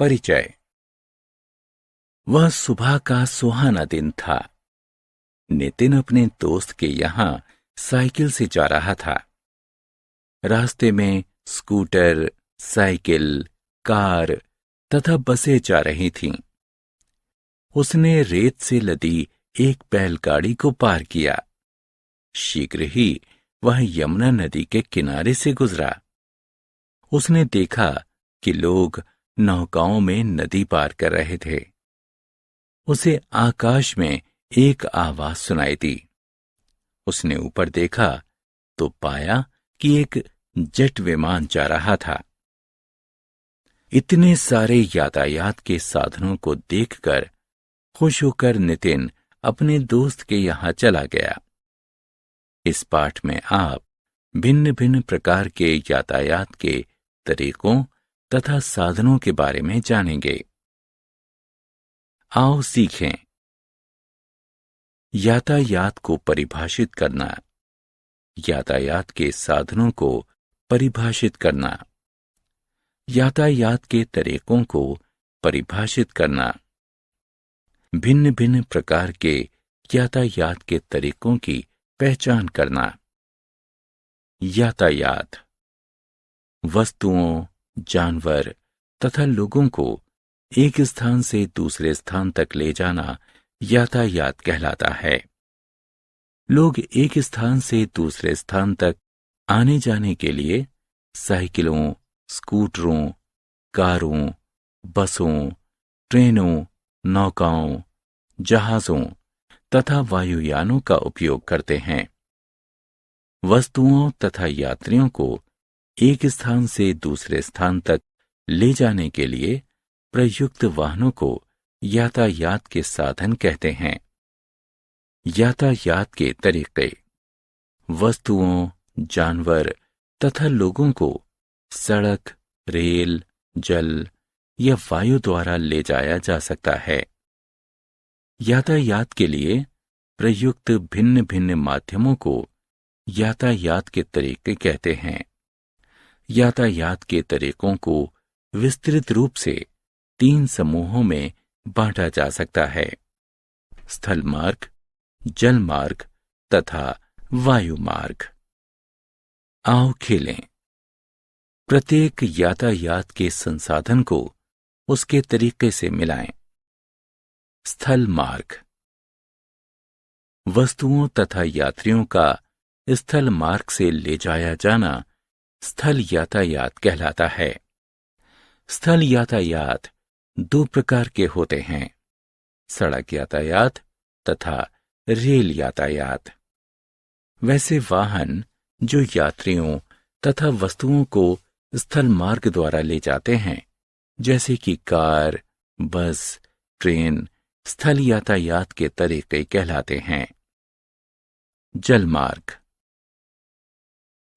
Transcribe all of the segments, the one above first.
परिचय। वह सुबह का सुहाना दिन था। नितिन अपने दोस्त के यहां साइकिल से जा रहा था। रास्ते में स्कूटर, साइकिल, कार तथा बसें जा रही थीं। उसने रेत से लदी एक बैलगाड़ी को पार किया। शीघ्र ही वह यमुना नदी के किनारे से गुजरा। उसने देखा कि लोग नौकाओं में नदी पार कर रहे थे। उसे आकाश में एक आवाज सुनाई दी। उसने ऊपर देखा तो पाया कि एक जेट विमान जा रहा था। इतने सारे यातायात के साधनों को देखकर खुश होकर नितिन अपने दोस्त के यहां चला गया। इस पाठ में आप भिन्न भिन्न प्रकार के यातायात के तरीकों तथा साधनों के बारे में जानेंगे। आओ सीखें। यातायात को परिभाषित करना, यातायात के साधनों को परिभाषित करना, यातायात के तरीकों को परिभाषित करना, भिन्न भिन्न प्रकार के यातायात के तरीकों की पहचान करना। यातायात वस्तुओं, जानवर तथा लोगों को एक स्थान से दूसरे स्थान तक ले जाना यातायात कहलाता है। लोग एक स्थान से दूसरे स्थान तक आने जाने के लिए साइकिलों, स्कूटरों, कारों, बसों, ट्रेनों, नौकाओं, जहाजों तथा वायुयानों का उपयोग करते हैं। वस्तुओं तथा यात्रियों को एक स्थान से दूसरे स्थान तक ले जाने के लिए प्रयुक्त वाहनों को यातायात के साधन कहते हैं। यातायात के तरीके वस्तुओं, जानवर तथा लोगों को सड़क, रेल, जल या वायु द्वारा ले जाया जा सकता है। यातायात के लिए प्रयुक्त भिन्न भिन्न माध्यमों को यातायात के तरीके कहते हैं। यातायात के तरीकों को विस्तृत रूप से 3 समूहों में बांटा जा सकता है: स्थल मार्ग, जल मार्ग तथा वायु मार्ग। आओ खेलें। प्रत्येक यातायात के संसाधन को उसके तरीके से मिलाएं। स्थल मार्ग वस्तुओं तथा यात्रियों का स्थल मार्ग से ले जाया जाना स्थल यातायात कहलाता है। स्थल यातायात 2 प्रकार के होते हैं: सड़क यातायात तथा रेल यातायात। वैसे वाहन जो यात्रियों तथा वस्तुओं को स्थल मार्ग द्वारा ले जाते हैं, जैसे कि कार, बस, ट्रेन, स्थल यातायात के तरीके कहलाते हैं। जल मार्ग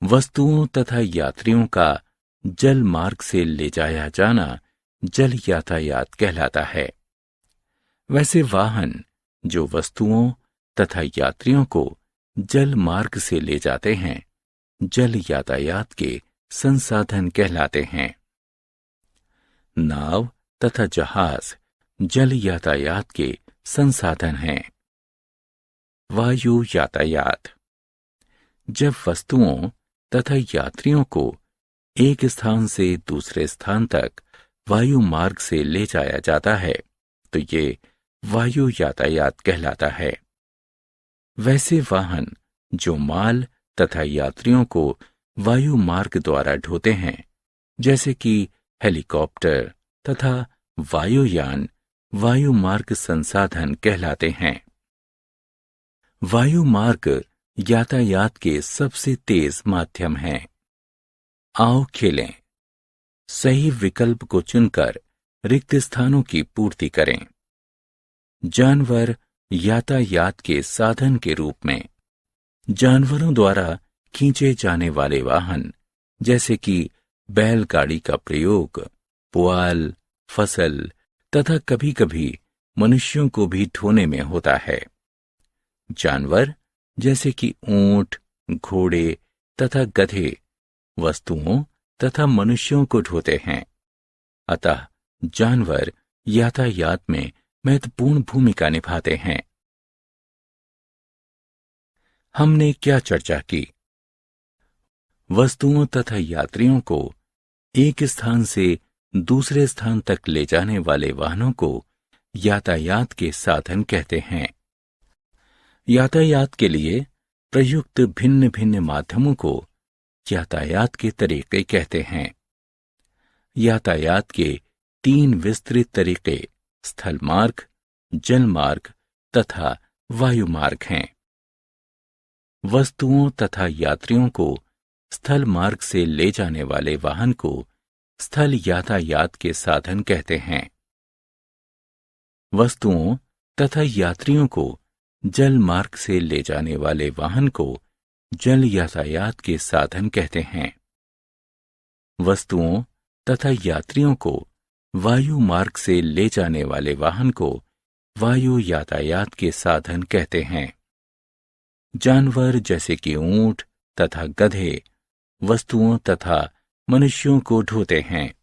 वस्तुओं तथा यात्रियों का जल मार्ग से ले जाया जाना जल यातायात कहलाता है। वैसे वाहन जो वस्तुओं तथा यात्रियों को जल मार्ग से ले जाते हैं, जल यातायात के संसाधन कहलाते हैं। नाव तथा जहाज जल यातायात के संसाधन हैं। वायु यातायात जब वस्तुओं तथा यात्रियों को एक स्थान से दूसरे स्थान तक वायु मार्ग से ले जाया जाता है तो ये वायु यातायात कहलाता है। वैसे वाहन जो माल तथा यात्रियों को वायु मार्ग द्वारा ढोते हैं, जैसे कि हेलीकॉप्टर तथा वायुयान, वायु मार्ग संसाधन कहलाते हैं। वायु मार्ग यातायात के सबसे तेज माध्यम हैं। आओ खेलें। सही विकल्प को चुनकर रिक्त स्थानों की पूर्ति करें। जानवर यातायात के साधन के रूप में जानवरों द्वारा खींचे जाने वाले वाहन, जैसे कि बैलगाड़ी का प्रयोग पुआल, फसल तथा कभी कभी मनुष्यों को भी ढोने में होता है। जानवर जैसे कि ऊंट, घोड़े तथा गधे वस्तुओं तथा मनुष्यों को ढोते हैं। अतः जानवर यातायात में महत्वपूर्ण भूमिका निभाते हैं। हमने क्या चर्चा की? वस्तुओं तथा यात्रियों को एक स्थान से दूसरे स्थान तक ले जाने वाले वाहनों को यातायात के साधन कहते हैं। यातायात के लिए प्रयुक्त भिन्न भिन्न माध्यमों को यातायात के तरीके कहते हैं। यातायात के 3 विस्तृत तरीके स्थल मार्ग, जल मार्ग तथा वायु मार्ग हैं। वस्तुओं तथा यात्रियों को स्थल मार्ग से ले जाने वाले वाहन को स्थल यातायात के साधन कहते हैं। वस्तुओं तथा यात्रियों को जल मार्ग से ले जाने वाले वाहन को जल यातायात के साधन कहते हैं। वस्तुओं तथा यात्रियों को वायु मार्ग से ले जाने वाले वाहन को वायु यातायात के साधन कहते हैं। जानवर जैसे कि ऊंट तथा गधे वस्तुओं तथा मनुष्यों को ढोते हैं।